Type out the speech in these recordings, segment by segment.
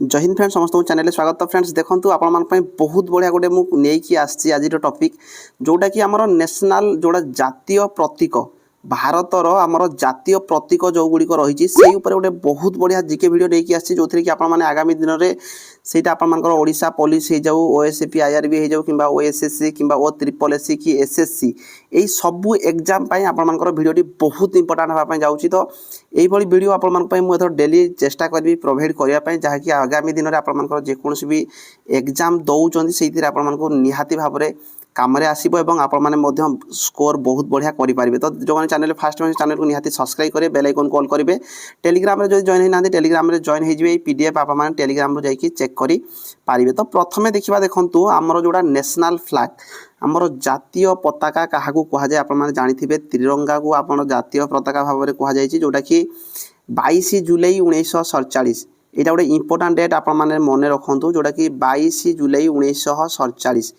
जय हिंद फ्रेंड्स समस्त चैनल स्वागत। तो फ्रेंड्स देखो आपण बहुत बढ़िया गोटे मुझे आसी आज टॉपिक जोटा कि आमर नेशनल जोड़ा जातीय प्रतीक भारतर आमर जातीय प्रतीक जो गुड़िक रही से गोटे बहुत बढ़िया जीके वीडियो नहीं आसी जो थी कि आपने आगामी दिन में ସେଇଟା ଆପଣଙ୍କର ଓଡ଼ିଶା ପୋଲିସ ହେଇଯାଉ ଓଏସଏପି ଆଇଆରବି ହେଇଯାଉ କିମ୍ବା ଓଏସଏସସି କିମ୍ବା ଓ ଟ୍ରିପଲ ଏସସି କି ଏସଏସସି এই ସବୁ ଏକ୍ଜାମ୍ ପାଇଁ ଆପଣମାନଙ୍କର ଭିଡ଼ିଓଟି ବହୁତ ଇମ୍ପୋର୍ଟାଣ୍ଟ ହେବା ପାଇଁ ଯାଉଛି। ତ এইଭଳି ଭିଡ଼ିଓ ଆପଣମାନଙ୍କ ପାଇଁ ମୁଁ ଏଥର ଡେଲି ଚେଷ୍ଟା କରିବି ପ୍ରୋଭାଇଡ଼ କରିବା ପାଇଁ ଯାହାକି ଆଗାମୀ ଦିନରେ ଆପଣମାନଙ୍କର ଯେକୌଣସି ବି ଏକ୍ଜାମ୍ ଦେଉଛନ୍ତି ସେଇଥିରେ ଆପଣମାନଙ୍କୁ ନିହାତି ଭାବରେ କାମରେ ଆସିବ ଏବଂ ଆପଣମାନେ ମଧ୍ୟ ସ୍କୋର ବହୁତ ବଢ଼ିଆ କରିପାରିବେ। ତ ଯେଉଁମାନେ ଚ୍ୟାନେଲ ଫାଷ୍ଟ ଟାଇମ୍ ଚ୍ୟାନେଲକୁ ନିହାତି ସବସ୍କ୍ରାଇବ୍ କରିବେ, ବେଲ୍ ଆଇକନ୍ କଲ୍ କରିବେ। ଟେଲିଗ୍ରାମରେ ଯଦି ଜଏନ୍ ହେଇନାହାନ୍ତି ଟେଲିଗ୍ରାମରେ ଜଏନ୍ ହେଇଯିବେ। এই ପିଡିଏଫ୍ ଆପଣମାନେ ଟେଲିଗ୍ରାମରୁ ଯାଇକି ଚେକ୍ କରି पारिबे। तो प्रथमे देखिबा देखंतु आमर जोड़ा नेशनल फ्लैग आमर जातीय पताका काहाकू कहा जाय आपण माने जानिथिबे त्रिरंगा को आपण जातीय पताका भाबरे कहा जाय छि जोटा कि 22 जुलाई 1947 एटा गोटे इंपोर्टेंट डेट आपण माने मने रखंतु जोटा कि 22 जुलाई 1947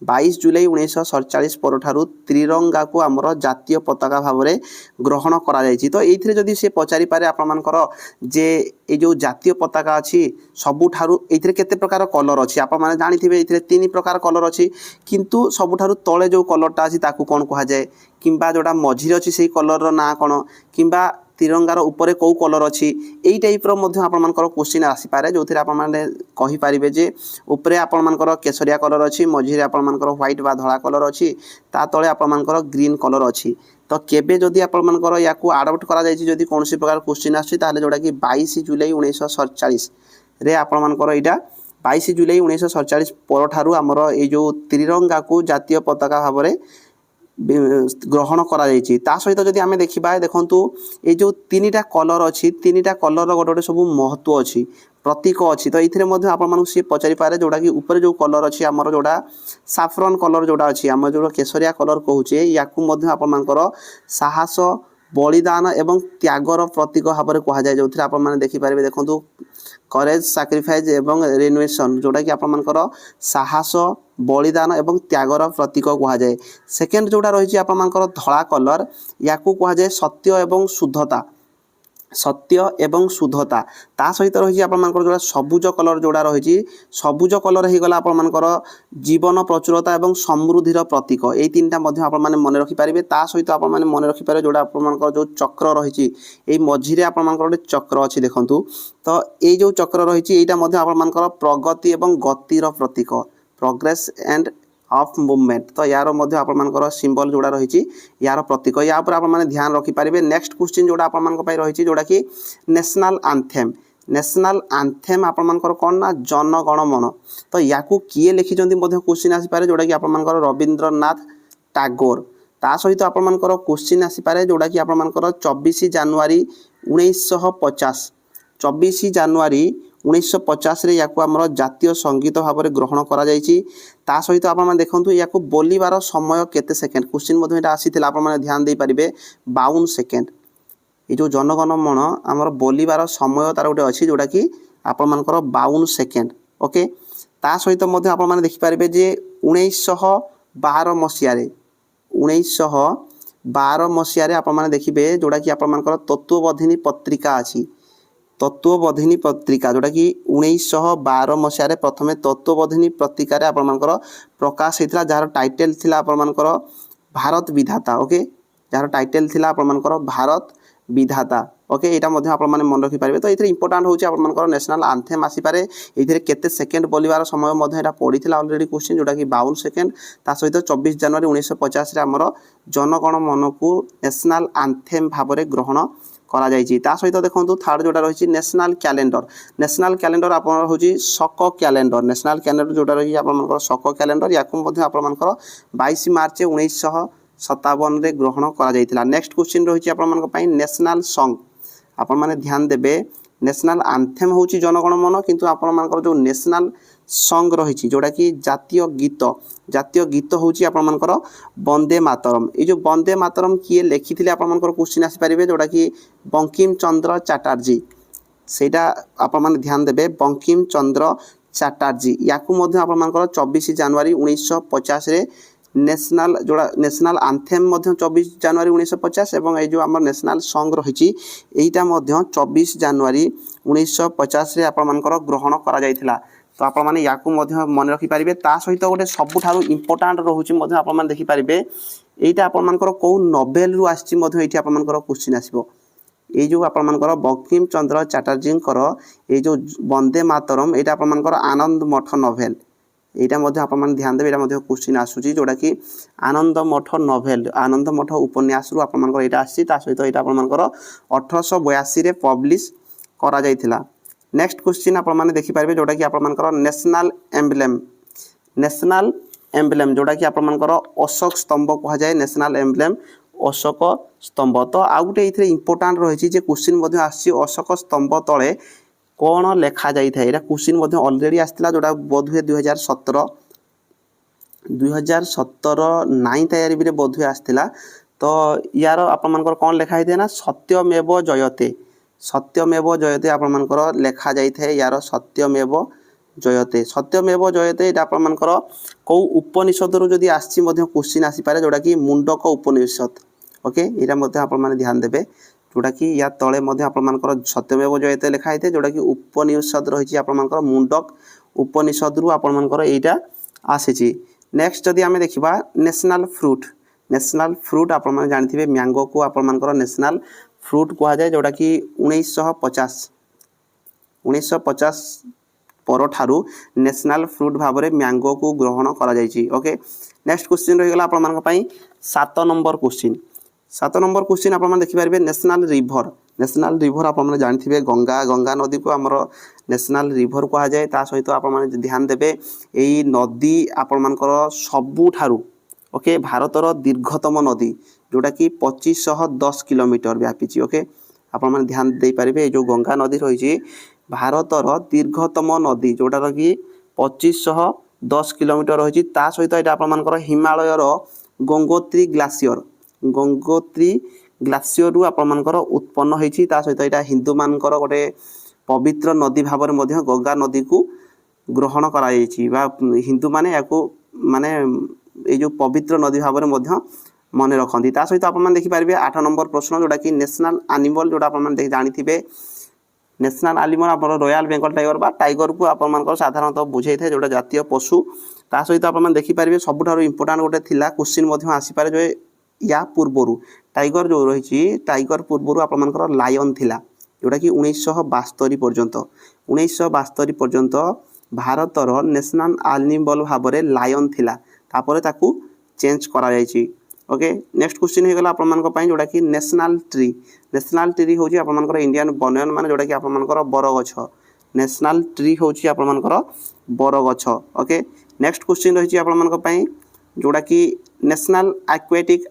22 जुलाई 1947 परठारु त्रिरंगा को आमर जातीय पताका भाबरे ग्रहण करा जायछि। तो एथिरे जदि से पचारि पारे आपण मानकर जे ए जो जातीय पताका अछि सबुठारु एथिरे केते प्रकार कलर अछि आपण माने जानिथिबे एथिरे तीन प्रकार कलर अछि किंतु सबुठारु तळे जो कलरटा अछि ताकू कोन कहा जाय किंबा जोटा मझिरे अछि सेही कलर रो ना कोन किंबा तिरंगार उपरे कौ कलर अच्छी यही टाइप रपर क्वेश्चन आसीपे जो थी आपने कहींपारे जे उपरे आपर केसरिया कलर अच्छी मझे आपर व्हाइट बा धला कलर अच्छी ता तले आपर ग्रीन कलर अच्छी। तो केबे जदि आपर या आडप्ट करा कौन प्रकार क्वेश्चन आसाले जोटा कि 22 जुलाई 1947 रे आपर यहाँ 22 जुलाई 1947 परठारु आमर ये जो त्रिरंगा को जातीय पताका भाव में ग्रहण करा जायछि। ता सहित जदि आमे देखिबा देखंतु ए जो तीनटा कलर अछि तीनटा कलर गोटे गोटे सब महत्व अछि प्रतीक अछि। तो एथिरे मध्ये आपण मानु से पचारि पारे जोडा कि ऊपर जो कलर अछि हमर जोडा साफरन कलर जोडा अछि हमर जो केसरिया कलर कहूचे याकू मध्ये आपण मानकर साहस बलिदान एवं त्यागर प्रतीक भाव में कहा जाए जो आप देखिपारे देखो करेज सैक्रिफाइस एवं रिनोवेशन जोटा कि आपर साहस बलिदान एवं त्यागर प्रतीक कहा जाए। सेकेंड जोटा रही आपर धला कलर या कहा जाए सत्य एवं शुद्धता सत्य एवं शुद्धता ता सहित रही आपर जोड़ा सबुज कलर जोड़ा रही सबुज कलर हो गला आपर जीवन प्रचुरता एवं समृद्धिर प्रतीक ये तीन मन रखिपारे। ता सहित आप मन रखिपारे जोड़ा आपर जो चक्र रही मझिरे आपर गोटे चक्र अच्छी देखूँ। तो ये जो चक्र रही आपर प्रगति एवं गतिर प्रतीक प्रोग्रेस एंड ऑफ मूवमेंट। तो यार आपर सिंबल जोड़ा रही यार प्रतीक या आप ध्यान रखिपारे। नेक्स्ट क्वेश्चन जोड़ा आप रही जोड़ा कि नेशनल आंथेम नेशनल आंथेम आपर कौन ना जनगण मन। तो या किए लिखिं क्वेश्चन आसीपे जोड़ा कि आपर रवींद्रनाथ टैगोर। ता सहित आपर क्वेश्चन आसीपे जोड़ा कि आपर 24 जानुआरी 1950 24 जानुआरी 1950 रे याकू आमर जातीय संगीत भाव में ग्रहण करा जायछि। ता सहित आप देखंतु याकू बोलिबार समय केते सेकेंड क्वेश्चन मध्ये एटा आसीथिला आप ध्यान दे पारिबे 52 सेकेंड। ये जो जनगण मन आमर बोलिबार समय तार गोटे अच्छी जोटा कि आप 52 सेकेंड ओके। ता सहित मध्ये आप देखिपारे जे 1912 मसीह 1912 मसीह आप देखिए जोटा कि आप तत्वबोधिनी पत्रिका अच्छी तत्वबोधिनी पत्रिका जोटा कि 1912 मसीह प्रथमे तत्वबोधिनी पत्रिका आपर प्रकाश होता जार टाइटेल थिला आपर भारत विधाता ओके जार टाइटेल थिला आपर भारत विधाता ओके यहाँ आप मन रखिपारे। तो ये इंपोर्टाट होची आपर नेशनल आंथेम आसीपारे ये केते सेकेंड बोलिबार समय पड़ी ऑलरेडी क्वेश्चन जोटा कि 52 सेकेंड ता सहित 24 जनवरी 1950 आमर जनगण मन को नेशनल आंथेम भाव में ग्रहण करा जायछि। ता सहित देखंतु थर्ड जोटा रही नेशनल कैलेंडर आपन होची शक कैलेंडर नेशनल कैलेंडर जोटा रही आपन शक कैलेंडर याकू मध्ये आपन 22 मार्च 1957 रे ग्रहण करा जायतिला। नेक्स्ट क्वेश्चन रही आपन पई नेशनल सॉन्ग आपण माने ध्यान देबे नेशनल आंथेम होची जनगण मन किंतु आपण मानकर जो नेशनल सॉन्ग रही जोटा कि जातीय गीत होची आपण मानकर वंदे मातरम। ये जो वंदे मातरम किए लिखिथिले आपण मानकर क्वेश्चन आसी पारिबे जोटा कि बंकिम चंद्र चैटर्जी सेटा आपण माने ध्यान देबे बंकिम चंद्र चैटर्जी याकू मध्ये आपण मानकर 24 जनवरी 1950 रे नेशनल जोड़ा नेशनल आंथेम 24 जनवरी 1950 एवं ये जो आम नेशनल सॉन्ग रही 24 जनवरी 1950 रे आपणमानकर ग्रहण करा जायतिला। तो आपण माने याकू मध्य मन रखि परिबे। ता सहित गोटे सबुठारु इंपोर्टेंट रहुची मध्य आपण माने देखि परिबे। एइटा आपण मानकर को नोबेल रु आछि मध्य एठी आपण मानकर क्वेश्चन आसीबो। ए जो आपण मानकर बंकिम चंद्र चटर्जी ए जो वंदे मातरम एटा आपण मानकर आनंद मठ नोवेल। एटा मध्य आपण मान ध्यान देबे। एटा मध्य क्वेश्चन आसुची जोडा कि आनंद मठ नोवेल आनंद मठ उपन्यास रु आपण मानकर एटा आसी। ता सहित एटा आपण मानकर 1882 रे पब्लिश करा जायतिला। नेक्स्ट क्वेश्चन आपण माने देखि पारबे जोडा कि आपण मानकर नेशनल एम्ब्लेम जोडा कि आपण मानकर अशोक स्तंभ कहा जाय। नेशनल एम्ब्लेम अशोक स्तंभ। तो आ गुटे इथरे इंपोर्टेंट रहिछि जे क्वेश्चन मध्य आसी अशोक स्तंभ तळे कोन लेखा जाय थाय। एटा क्वेश्चन मध्य ऑलरेडी आस्तिला जोडा बोधुए 2017 9th ईयर रे बोधुए आस्तिला। तो यार आपण मानकर कोन लेखा हिते ना सत्यमेव जयते आपण मानकर लेखा जाय थाय। यार सत्यमेव जयते एटा आपण मानकर को उपनिषद रु जदी आछि मध्य क्वेश्चन आसी पारे जोडा कि मुंडक उपनिषद। ओके एटा मध्य आपण माने ध्यान देबे जोडा कि या तळे मध्य आपण मानकर सत्यमेव जयते लेखा हिते जोडा कि उपनिषद रहिछि आपण मानकर मुंडक उपनिषद रु आपण मानकर एटा आसीछि। नेक्स्ट जदी हमें देखिबा नेशनल फ्रूट आपण माने जानिथिबे मैंगो को आपण मानकर नेशनल फ्रूट कहा जाय जोडा कि 1950 पर ठारू नेशनल फ्रूट भाबरे मैंगो को ग्रहण करा जायछि। ओके नेक्स्ट क्वेश्चन रहि गेला आपण मानक पई 7 नंबर क्वेश्चन आपण माने देखि पारबे नेशनल रिवर आपण माने जानिथिबे गंगा नदी को हमर नेशनल रिवर कहा जाय। ता सहित आपण माने ध्यान देबे एई नदी आपण मानकर सबु ठारू ओके भारतर दीर्घतम नदी जोटा कि 2510 किलोमीटर व्यापीची। ओके आपण माने ध्यान दे पारिबे जो गंगा नदी रहिछि भारतर दीर्घतम नदी जोटा कि 2510 किलोमीटर रहिछि। ता सहित एटा आपण मानकर हिमालयर गंगोत्री ग्लासियर रु आपण मानकर उत्पन्न होईछि। ता सहित एटा हिंदू मानकर गोटे पवित्र नदी भाबरे मध्य गंगा नदी को ग्रहण करा जायछि बा हिंदू माने याकू माने ए जो पवित्र नदी भाबरे मध्य मने रखंती। ता सहित आपण माने देखि पारिबे 8 नंबर प्रश्न जोडा कि नेशनल एनिमल जोडा आपण माने जानिथिबे नेशनल एनिमल आपण रॉयल बेंगल टाइगर बा टाइगर को आपण मानकर साधारणतः बुझाई थाए जोडा जातीय पशु। ता सहित आपण माने देखि पारिबे सबुठारो इंपोर्टेंट गोटे थिला क्वेश्चन मध्य आसी पारे जो या पूर्वरु टाइगर जो रहिछि टाइगर पूर्वरु आपण मानकर लायन थिला जोडा कि 1972 पर्यंत भारतर नेशनल एनिमल भाबरे लायन थिला। तापरे ताकू चेंज करा जायछि। ओके नेक्स्ट क्वेश्चन हे गला आपण मानक पई जोडा कि नेशनल ट्री होची आपण मानकर इंडियन बनयन माने जोडा कि आपण मानकर बरगछ। नेशनल ट्री होची आपण मानकर बरगछ। ओके नेक्स्ट क्वेश्चन रहिछि आपण मानक पई जोडा कि नेशनल एक्वेटिक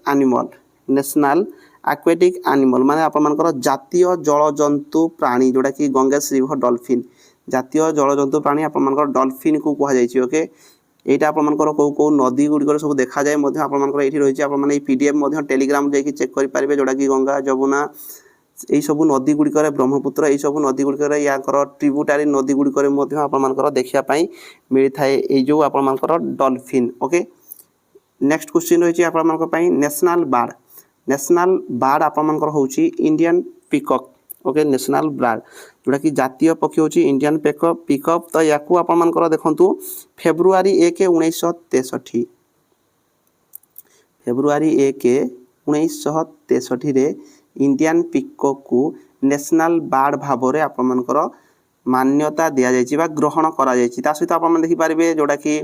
एनिमल माने आपण मानकर जातीय जलजंतु प्राणी जोडा कि गंगेस रिवर डॉल्फिन जातीय जलजंतु प्राणी आपण मानकर डॉल्फिन को कहा जायछि। ओके एटा आपण मानकर को नदी गुडी सब देखा जाय मध्य आपण मानकर एठी रहिछि। आपण माने पीडीएफ मध्य टेलीग्राम जाय चेक करि पारिबे जोडा कि गंगा जमुना एई सब नदी गुडी करे ब्रह्मपुत्र एई सब नदी गुडी करे याकर ट्रिब्यूटरी नदी गुडी करे मध्य आपण मानकर देखिया पई मिलि थाए एई जो आपण मानकर डॉल्फिन। ओके नेक्स्ट क्वेश्चन रहिछि आपण मानकर पई नेशनल बार्ड आपण मानकर होछि Indian peacock. Okay national bird जोडा कि जातीय पक्षी होछि इंडियन पीकॉक। तो याकू आपण मानकर देखंतु फेब्रुआरी 1 1963 रे इंडियन पीकॉक को नेशनल बार्ड भाबरे आपण मानकर मान्यता दिया जायछि बा ग्रहण करा जायछि। ता सहित आपण देखि पारिबे जोडा कि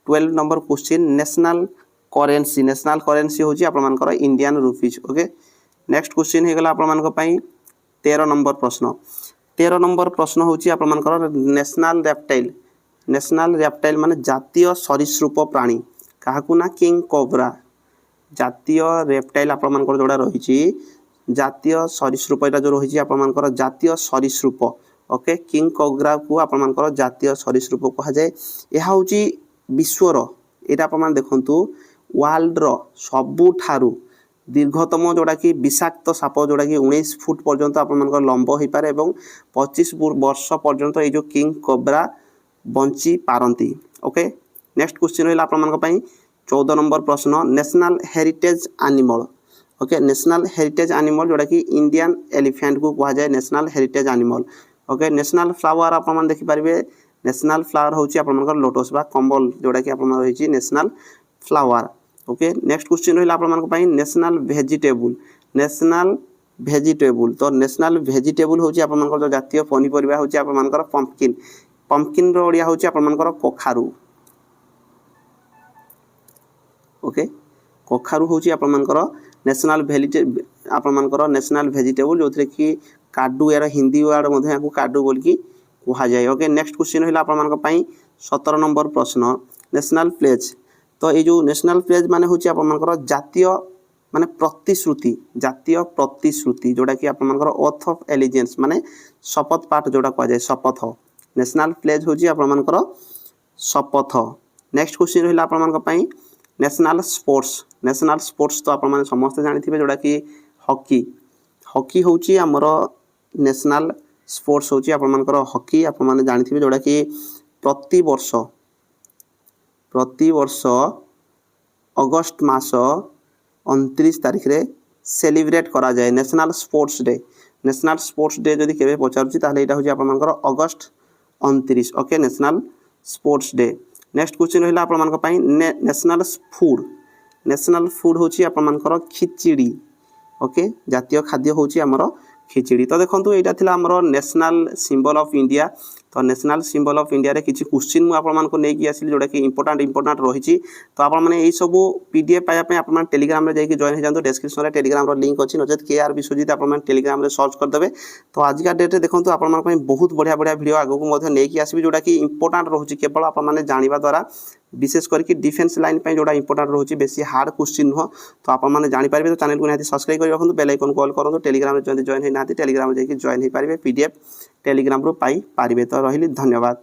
12 नंबर क्वेश्चन नेशनल करेंसी होछि आपण मानकर Indian rupees. Okay next question हे गला आपण मानकर पई 13 नंबर प्रश्न होछि आपण मानकर नेशनल रेप्टाइल माने जातीय सरीसृप प्राणी काहाकू ना किंग कोब्रा जातीय रेप्टाइल आपण मानकर जोडा रहिछि जातीय सरीसृप एटा जो रहिछि आपण मानकर जातीय सरीसृप। ओके किंग कोब्रा को आपण मानकर जातीय सरीसृप कहा जाय। एहा होछि विश्वर एटा आपण मान देखंतु वर्ल्ड रो सबु ठारू दीर्घतम जोड़ा कि विषाक्त साप जोड़ा कि 19 फुट पर्यंत आपण मानकर लंब होई पारे एवं 25 वर्ष पर्यंत ए जो किंग कोब्रा बंची पारंती। ओके नेक्स्ट क्वेश्चन रहला आपण मानक पई 14 नंबर प्रश्न national heritage animal. Okay national heritage animal जोड़ा कि इंडियन एलिफेंट को कहा जाए national heritage animal. Okay national flower आप देखि पारिबे नेशनल फ्लावर होची आपनकर लोटस बा कमल जोड़ा कि आपन रहिची national flower okay next question रहिला आपन पई नेशनल भेजिटेबल तो नेशनल भेजिटेबल होची आपनकर जो जातीय पनिपरिबा होची आपनकर पंपकिन रो ओडिया होची आपनकर कखारू ओके कखारू होची आपनकर नेशनल भेजिटेबल जोथरे कि काडू यार हिंदी वर्ड मध्ये याकू काडू बोल की कहा जाए ओके नेक्स्ट क्वेश्चन रहिला आपन पई 17 नंबर प्रश्न नेशनल प्लेज तो ये जो नेशनल प्लेज माने होची आपनकर जातीय माने प्रतिश्रुति जोड़ा कि आपनकर ओथ ऑफ एलिजेंस माने शपथ पाठ जोड़ा कहा जाए शपथ नेशनल प्लेज होची आपनकर शपथ नेक्स्ट क्वेश्चन रहिला आपन पई नेशनल स्पोर्ट्स तो आपन समस्त जानिथिबे जोड़ा कि हॉकी होची हमर नेशनल स्पोर्ट्स होची आपनकर हॉकी आपन जानिथिबे जोड़ा कि प्रति वर्ष अगस्त मास 29 तारिख रे सेलिब्रेट करा जाए नेशनल स्पोर्ट्स डे जदि केबे पचारुची ताले एटा होची आपनकर अगस्त 29 okay national sports day next question रहिला आपनकर पई नेशनल फूड होची आपनकर खिचड़ी ओके जातीय खाद्य होची हमर खिचड़ी तो देखंतु एटा थिला हमर नेशनल सिंबल ऑफ इंडिया तो नेशनल सिंबल ऑफ इंडिया रे किछि क्वेश्चन मु आपन मानको नै कि आसिल जोडा कि इंपोर्टेंट रहिछि तो आपन माने एई सब पीडीएफ पाया पे आपन टेलीग्राम रे जाई जॉइन हे जांतो डिस्क्रिप्शन रे टेलीग्राम रो लिंक अछि नचेत केआर विश्वजीत आपन माने टेलीग्राम रे सर्च कर देबे तो आज का डेट रे देखंतु आपन मान पई बहुत बढ़िया वीडियो आगो को मध्ये नै कि आसीबि जोडा कि इंपोर्टेंट रहुछि केवल आपन माने जानिबा द्वारा विशेष करके डिफेंस लाइन पे जोड़ा इंपोर्टेंट रहुछि बेसी हार्ड क्वेश्चन नुह तो आपन माने जानि पारिबे तो चैनल को निहाती सब्सक्राइब करि रखंतु बेल आइकन कॉल करंतु टेलीग्राम रे जदि जॉइन हे नाती टेलीग्राम रे जाई जॉइन हे पारिबे पीडीएफ टेलीग्राम रो पाई पारिबे तो रहिली धन्यवाद।